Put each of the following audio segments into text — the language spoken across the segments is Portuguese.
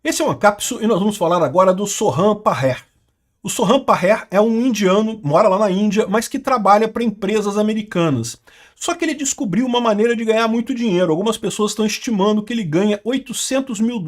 Esse é o Ancapsu e nós vamos falar agora do Soham Paher. O Soham Paher é um indiano, mora lá na Índia, mas que trabalha para empresas americanas. Só que ele descobriu uma maneira de ganhar muito dinheiro. Algumas pessoas estão estimando que ele ganha $800 mil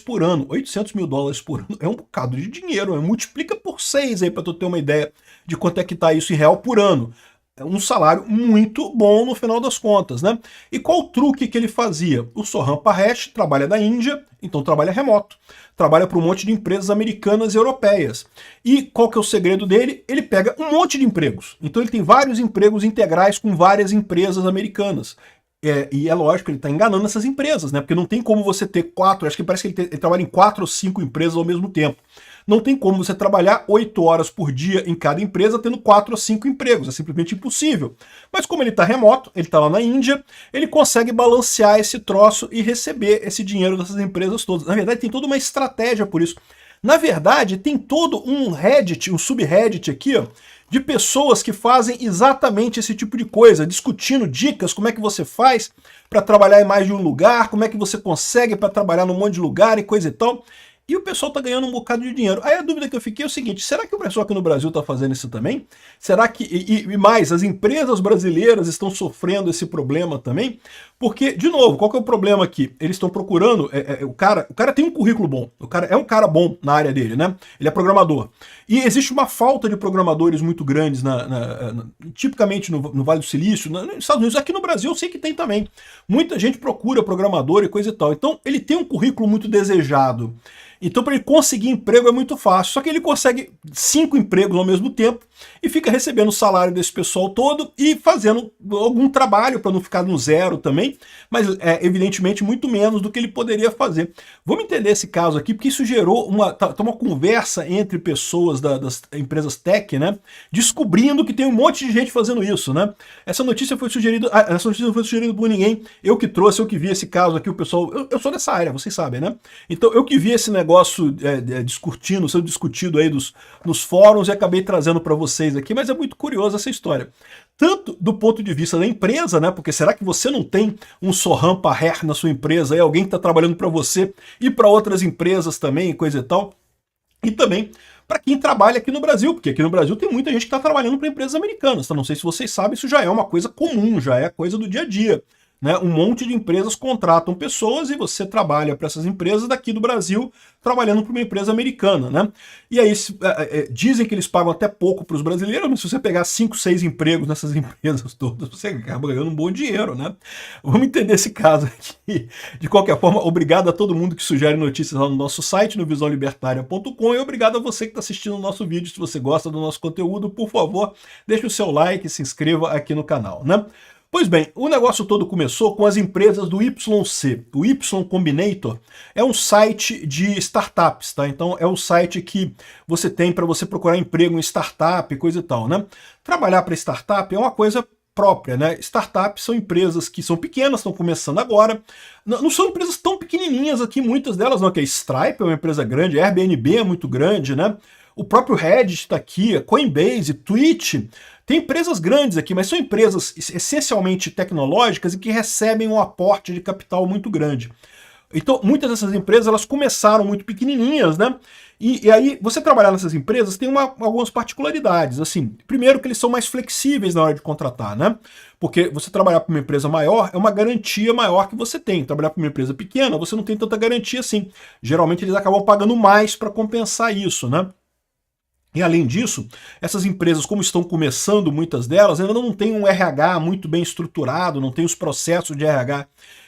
por ano. $800 mil por ano é um bocado de dinheiro, né? Multiplica por 6 aí para tu ter uma ideia de quanto é que está isso em real por ano. É um salário muito bom no final das contas, né? E qual o truque que ele fazia? O Soham Paher trabalha na Índia, então trabalha remoto. Trabalha para um monte de empresas americanas e europeias. E qual que é o segredo dele? Ele pega um monte de empregos. Então ele tem vários empregos integrais com várias empresas americanas. E é lógico, ele está enganando essas empresas, né? Porque não tem como você ter acho que parece que ele trabalha em 4 ou 5 empresas ao mesmo tempo. Não tem como você trabalhar 8 horas por dia em cada empresa tendo 4 ou 5 empregos, é simplesmente impossível. Mas como ele está remoto, ele está lá na Índia, ele consegue balancear esse troço e receber esse dinheiro dessas empresas todas. Na verdade, tem toda uma estratégia por isso. Na verdade, tem todo um Reddit, um subreddit aqui, ó, de pessoas que fazem exatamente esse tipo de coisa, discutindo dicas, como é que você faz para trabalhar em mais de um lugar, como é que você consegue para trabalhar num monte de lugar e coisa e tal. E o pessoal está ganhando um bocado de dinheiro. Aí a dúvida que eu fiquei é o seguinte, será que o pessoal aqui no Brasil está fazendo isso também? Será que, e mais, as empresas brasileiras estão sofrendo esse problema também? Porque, de novo, qual que é o problema aqui? Eles estão procurando, o cara tem um currículo bom, o cara é um cara bom na área dele, né? Ele é programador. E existe uma falta de programadores muito grandes, tipicamente no Vale do Silício, nos Estados Unidos, aqui no Brasil eu sei que tem também. Muita gente procura programador e coisa e tal. Então ele tem um currículo muito desejado. Então para ele conseguir emprego é muito fácil, só que ele consegue 5 empregos ao mesmo tempo e fica recebendo o salário desse pessoal todo e fazendo algum trabalho para não ficar no zero também, mas evidentemente muito menos do que ele poderia fazer. Vamos entender esse caso aqui, porque isso gerou uma conversa entre pessoas das empresas tech, né, descobrindo que tem um monte de gente fazendo isso, né? Essa notícia não foi sugerida por ninguém, eu que trouxe, eu que vi esse caso aqui, o pessoal, eu sou dessa área, vocês sabem, né? Então eu que vi esse negócio sendo discutido aí nos fóruns e acabei trazendo para vocês aqui, mas é muito curiosa essa história. Tanto do ponto de vista da empresa, né? Porque será que você não tem um Soham Paher na sua empresa, aí alguém que está trabalhando para você e para outras empresas também, coisa e tal? E também para quem trabalha aqui no Brasil, porque aqui no Brasil tem muita gente que está trabalhando para empresas americanas. Então, não sei se vocês sabem, isso já é uma coisa comum, já é coisa do dia a dia. Né? Um monte de empresas contratam pessoas e você trabalha para essas empresas daqui do Brasil, trabalhando para uma empresa americana. Né? E aí dizem que eles pagam até pouco para os brasileiros, mas se você pegar 5, 6 empregos nessas empresas todas, você acaba ganhando um bom dinheiro. Né? Vamos entender esse caso aqui. De qualquer forma, obrigado a todo mundo que sugere notícias lá no nosso site, no visãolibertaria.com, e obrigado a você que está assistindo o nosso vídeo. Se você gosta do nosso conteúdo, por favor, deixe o seu like e se inscreva aqui no canal. Né? Pois bem, o negócio todo começou com as empresas do YC. O Y Combinator é um site de startups, tá? Então é um site que você tem para você procurar emprego em startup, coisa e tal, né? Trabalhar para startup é uma coisa própria, né? Startups são empresas que são pequenas, estão começando agora. Não são empresas tão pequenininhas aqui, muitas delas não, que a Stripe é uma empresa grande, a Airbnb é muito grande, né? O próprio Reddit está aqui, a Coinbase, Twitch. Tem empresas grandes aqui, mas são empresas essencialmente tecnológicas e que recebem um aporte de capital muito grande. Então, muitas dessas empresas elas começaram muito pequenininhas, né? E aí, você trabalhar nessas empresas tem algumas particularidades. Assim, primeiro que eles são mais flexíveis na hora de contratar, né? Porque você trabalhar para uma empresa maior é uma garantia maior que você tem. Trabalhar para uma empresa pequena, você não tem tanta garantia assim. Geralmente eles acabam pagando mais para compensar isso, né? E além disso, essas empresas, como estão começando, muitas delas, ainda não têm um RH muito bem estruturado, não tem os processos de RH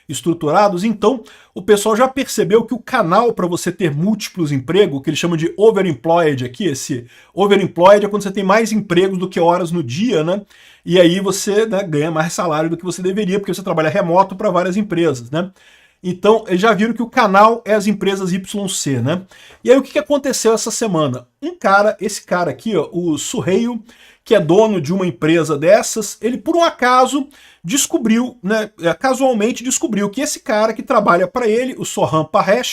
estruturados, então o pessoal já percebeu que o canal para você ter múltiplos empregos, que eles chamam de overemployed aqui, esse overemployed é quando você tem mais empregos do que horas no dia, né? E aí você, né, ganha mais salário do que você deveria, porque você trabalha remoto para várias empresas, né? Então, eles já viram que o canal é as empresas YC, né? E aí, o que aconteceu essa semana? Esse cara aqui, ó, o Suheil, que é dono de uma empresa dessas, ele, por um acaso, descobriu, né, casualmente descobriu que esse cara que trabalha para ele, o Soham Paher,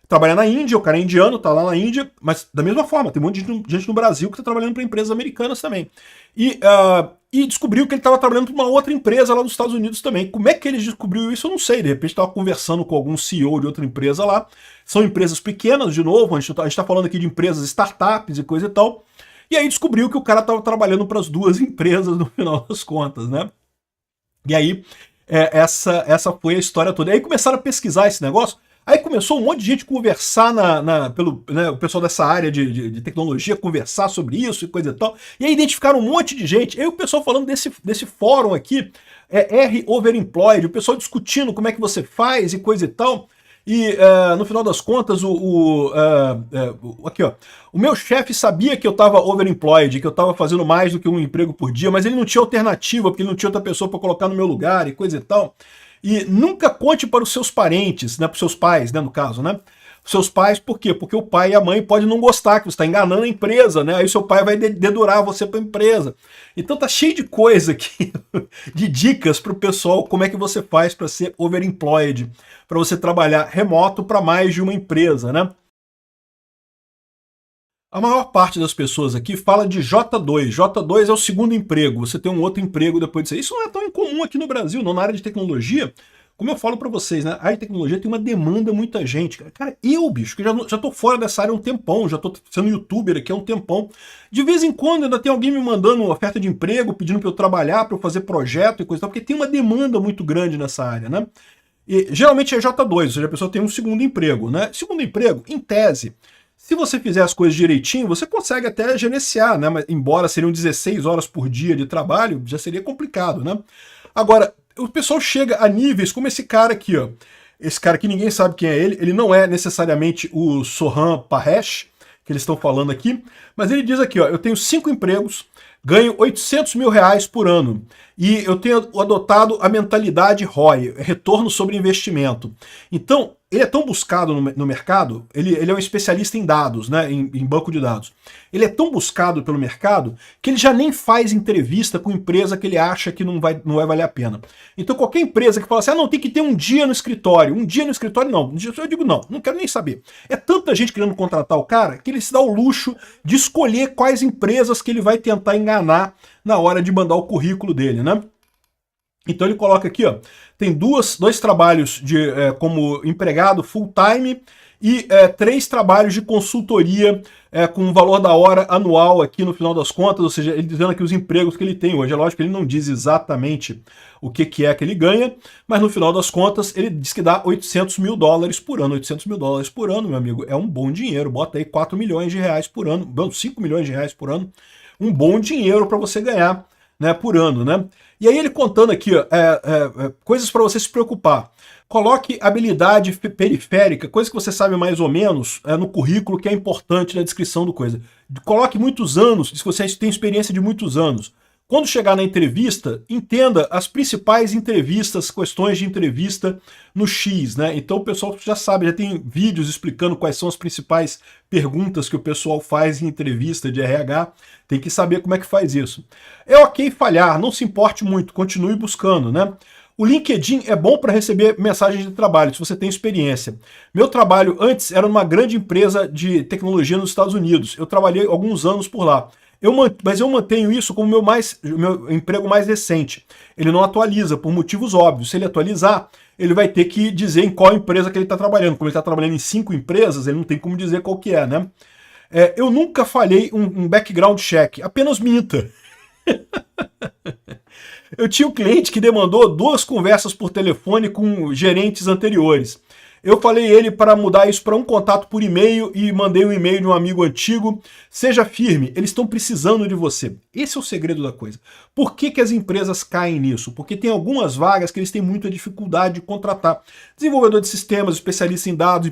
trabalha na Índia, o cara é indiano, tá lá na Índia, mas da mesma forma, tem um monte de gente no Brasil que tá trabalhando para empresas americanas também. E e descobriu que ele estava trabalhando para uma outra empresa lá nos Estados Unidos também. Como é que ele descobriu isso, eu não sei. De repente estava conversando com algum CEO de outra empresa lá. São empresas pequenas, de novo, a gente está falando aqui de empresas startups e coisa e tal. E aí descobriu que o cara estava trabalhando para as duas empresas no final das contas, né? E aí, essa foi a história toda. E aí começaram a pesquisar esse negócio. Aí começou um monte de gente conversar o pessoal dessa área de tecnologia conversar sobre isso e coisa e tal. E aí identificaram um monte de gente. E aí o pessoal falando desse fórum aqui, R Overemployed, o pessoal discutindo como é que você faz e coisa e tal. E no final das contas, aqui, ó, o meu chefe sabia que eu estava overemployed, que eu estava fazendo mais do que um emprego por dia, mas ele não tinha alternativa, porque ele não tinha outra pessoa para colocar no meu lugar e coisa e tal. E nunca conte para os seus parentes, né, para os seus pais, né, no caso, né? Os seus pais, por quê? Porque o pai e a mãe podem não gostar, que você está enganando a empresa, né? Aí seu pai vai dedurar você para a empresa. Então tá cheio de coisa aqui, de dicas para o pessoal, como é que você faz para ser overemployed, para você trabalhar remoto para mais de uma empresa, né? A maior parte das pessoas aqui fala de J2. J2 é o segundo emprego. Você tem um outro emprego depois disso. Isso não é tão incomum aqui no Brasil, não. Na área de tecnologia, como eu falo para vocês, né? A área de tecnologia tem uma demanda muita gente. Cara, eu, bicho, que já tô fora dessa área há um tempão, já tô sendo youtuber aqui há um tempão. De vez em quando ainda tem alguém me mandando uma oferta de emprego, pedindo para eu trabalhar, para eu fazer projeto e coisa e tal, porque tem uma demanda muito grande nessa área, né? E geralmente é J2, ou seja, a pessoa tem um segundo emprego, né? Segundo emprego, em tese, se você fizer as coisas direitinho, você consegue até gerenciar, né? Mas, embora seriam 16 horas por dia de trabalho, já seria complicado, né? Agora, o pessoal chega a níveis como esse cara aqui, ó. Esse cara que ninguém sabe quem é ele não é necessariamente o Soham Paresh, que eles estão falando aqui, mas ele diz aqui, ó, eu tenho 5 empregos, ganho 800 mil reais por ano, e eu tenho adotado a mentalidade ROI, retorno sobre investimento. Então, ele é tão buscado no mercado, ele é um especialista em dados, né, em banco de dados. Ele é tão buscado pelo mercado que ele já nem faz entrevista com empresa que ele acha que não vai valer a pena. Então qualquer empresa que fala assim, não, tem que ter um dia no escritório não, eu digo não quero nem saber. É tanta gente querendo contratar o cara que ele se dá o luxo de escolher quais empresas que ele vai tentar enganar na hora de mandar o currículo dele, né? Então ele coloca aqui, ó, tem dois trabalhos como empregado full-time e 3 trabalhos de consultoria com um valor da hora anual aqui no final das contas, ou seja, ele dizendo aqui os empregos que ele tem hoje. É lógico que ele não diz exatamente o que é que ele ganha, mas no final das contas ele diz que dá 800 mil dólares por ano. 800 mil dólares por ano, meu amigo, é um bom dinheiro. Bota aí 4 milhões de reais por ano, 5 milhões de reais por ano. Um bom dinheiro para você ganhar, né, por ano, né? E aí ele contando aqui, ó, coisas para você se preocupar. Coloque habilidade periférica, coisa que você sabe mais ou menos no currículo, que é importante na descrição do coisa. Coloque muitos anos, se você tem experiência de muitos anos. Quando chegar na entrevista, entenda as principais entrevistas, questões de entrevista no X, né? Então o pessoal já sabe, já tem vídeos explicando quais são as principais perguntas que o pessoal faz em entrevista de RH. Tem que saber como é que faz isso. É ok falhar, não se importe muito, continue buscando, né? O LinkedIn é bom para receber mensagens de trabalho, se você tem experiência. Meu trabalho antes era numa grande empresa de tecnologia nos Estados Unidos. Eu trabalhei alguns anos por lá. Mas eu mantenho isso como meu emprego mais recente. Ele não atualiza, por motivos óbvios. Se ele atualizar, ele vai ter que dizer em qual empresa que ele está trabalhando. Como ele está trabalhando em 5 empresas, ele não tem como dizer qual que é, né? Eu nunca falhei um background check, apenas minta. Eu tinha um cliente que demandou 2 conversas por telefone com gerentes anteriores. Eu falei ele para mudar isso para um contato por e-mail e mandei um e-mail de um amigo antigo. Seja firme, eles estão precisando de você. Esse é o segredo da coisa. Por que as empresas caem nisso? Porque tem algumas vagas que eles têm muita dificuldade de contratar. Desenvolvedor de sistemas, especialista em dados,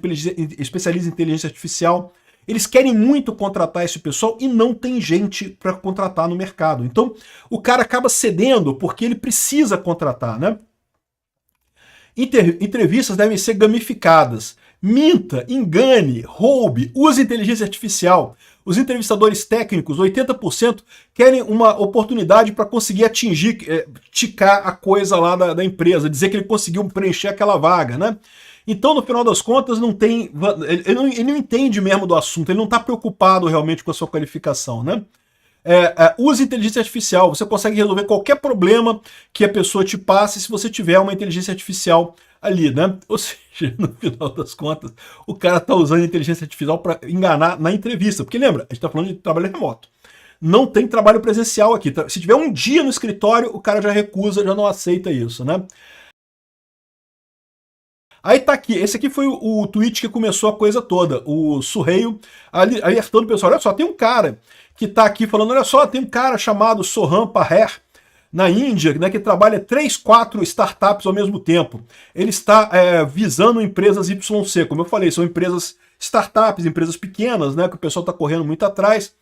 especialista em inteligência artificial. Eles querem muito contratar esse pessoal e não tem gente para contratar no mercado. Então, o cara acaba cedendo porque ele precisa contratar, né? Entrevistas devem ser gamificadas. Minta, engane, roube, use inteligência artificial. Os entrevistadores técnicos, 80%, querem uma oportunidade para conseguir atingir, ticar a coisa lá da empresa, dizer que ele conseguiu preencher aquela vaga, né? Então, no final das contas, ele não entende mesmo do assunto, ele não está preocupado realmente com a sua qualificação, né? use inteligência artificial. Você consegue resolver qualquer problema que a pessoa te passe se você tiver uma inteligência artificial ali, né? Ou seja, no final das contas, o cara tá usando a inteligência artificial para enganar na entrevista. Porque lembra, a gente tá falando de trabalho remoto. Não tem trabalho presencial aqui. Se tiver um dia no escritório, o cara já recusa, já não aceita isso, né? Aí tá aqui, esse aqui foi o tweet que começou a coisa toda. O Surreio alertando o pessoal, olha só, tem um cara que tá aqui falando, olha só, tem um cara chamado Soham Paher, na Índia, né, que trabalha 3, 4 startups ao mesmo tempo. Ele está visando empresas YC, como eu falei, são empresas startups, empresas pequenas, né, que o pessoal está correndo muito atrás.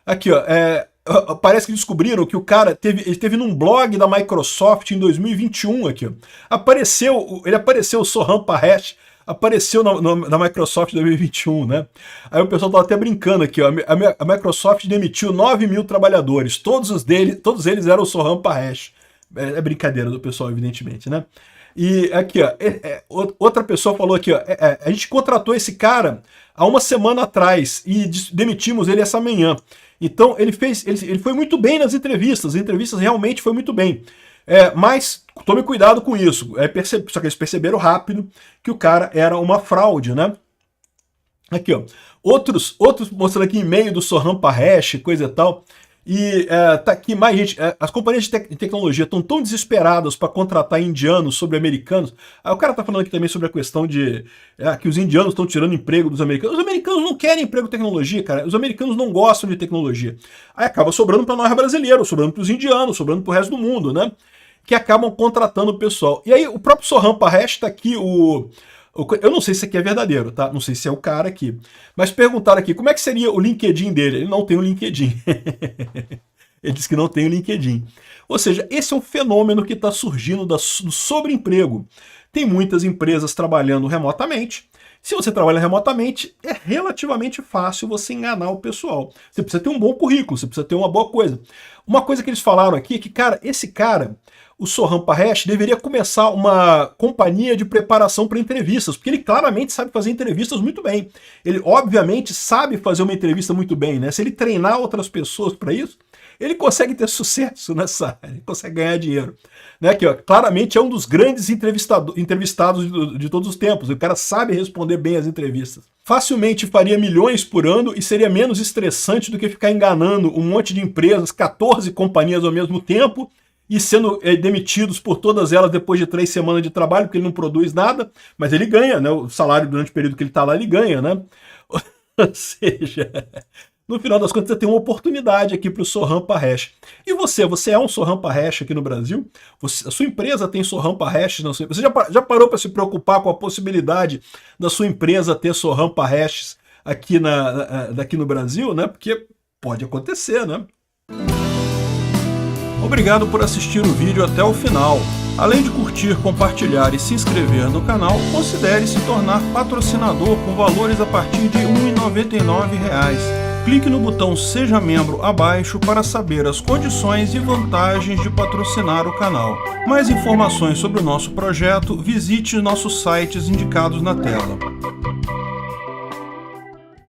Aqui, ó, parece que descobriram que o cara ele teve num blog da Microsoft em 2021 aqui, ó. Ele apareceu, o Soham Paher, apareceu na Microsoft 2021, né? Aí o pessoal tava até brincando aqui, ó. A Microsoft demitiu 9.000 trabalhadores, todos eles eram o Soham Paher. É brincadeira do pessoal, evidentemente, né? E aqui, ó, outra pessoa falou aqui, ó, a gente contratou esse cara há uma semana atrás e demitimos ele essa manhã. Então ele foi muito bem nas entrevistas, as entrevistas realmente foi muito bem. Mas tome cuidado com isso. Só que eles perceberam rápido que o cara era uma fraude, né? Aqui, ó. Outros mostrando aqui e-mail do Soham Paher, coisa e tal. E tá aqui mais gente. As companhias de tecnologia estão tão desesperadas para contratar indianos sobre americanos. Aí o cara tá falando aqui também sobre a questão de que os indianos estão tirando emprego dos americanos. Os americanos não querem emprego em tecnologia, cara. Os americanos não gostam de tecnologia. Aí acaba sobrando para nós brasileiros, sobrando para os indianos, sobrando para o resto do mundo, né? Que acabam contratando o pessoal. E aí o próprio Soham Paher está aqui, eu não sei se isso aqui é verdadeiro, tá? Não sei se é o cara aqui. Mas perguntaram aqui, como é que seria o LinkedIn dele? Ele não tem um LinkedIn. Ele disse que não tem um LinkedIn. Ou seja, esse é um fenômeno que está surgindo do sobreemprego. Tem muitas empresas trabalhando remotamente. Se você trabalha remotamente, é relativamente fácil você enganar o pessoal. Você precisa ter um bom currículo, você precisa ter uma boa coisa. Uma coisa que eles falaram aqui é que, cara, esse cara, o Soham Paher, deveria começar uma companhia de preparação para entrevistas, porque ele claramente sabe fazer entrevistas muito bem. Ele, obviamente, sabe fazer uma entrevista muito bem, né? Se ele treinar outras pessoas para isso, ele consegue ter sucesso nessa área, ele consegue ganhar dinheiro. Né? Que, ó, claramente é um dos grandes entrevistados de todos os tempos. O cara sabe responder bem as entrevistas. Facilmente faria milhões por ano e seria menos estressante do que ficar enganando um monte de empresas, 14 companhias ao mesmo tempo, e sendo demitidos por todas elas depois de 3 semanas de trabalho, porque ele não produz nada, mas ele ganha, né? O salário durante o período que ele está lá, ele ganha, né? Ou seja, no final das contas, você tem uma oportunidade aqui para o Soham Paher. E você é um Soham Paher aqui no Brasil? A sua empresa tem Soham Paher? Você já parou para se preocupar com a possibilidade da sua empresa ter Soham Paher aqui daqui no Brasil, né? Porque pode acontecer, né? Obrigado por assistir o vídeo até o final. Além de curtir, compartilhar e se inscrever no canal, considere se tornar patrocinador com valores a partir de R$ 1,99. Clique no botão Seja Membro abaixo para saber as condições e vantagens de patrocinar o canal. Mais informações sobre o nosso projeto, visite nossos sites indicados na tela.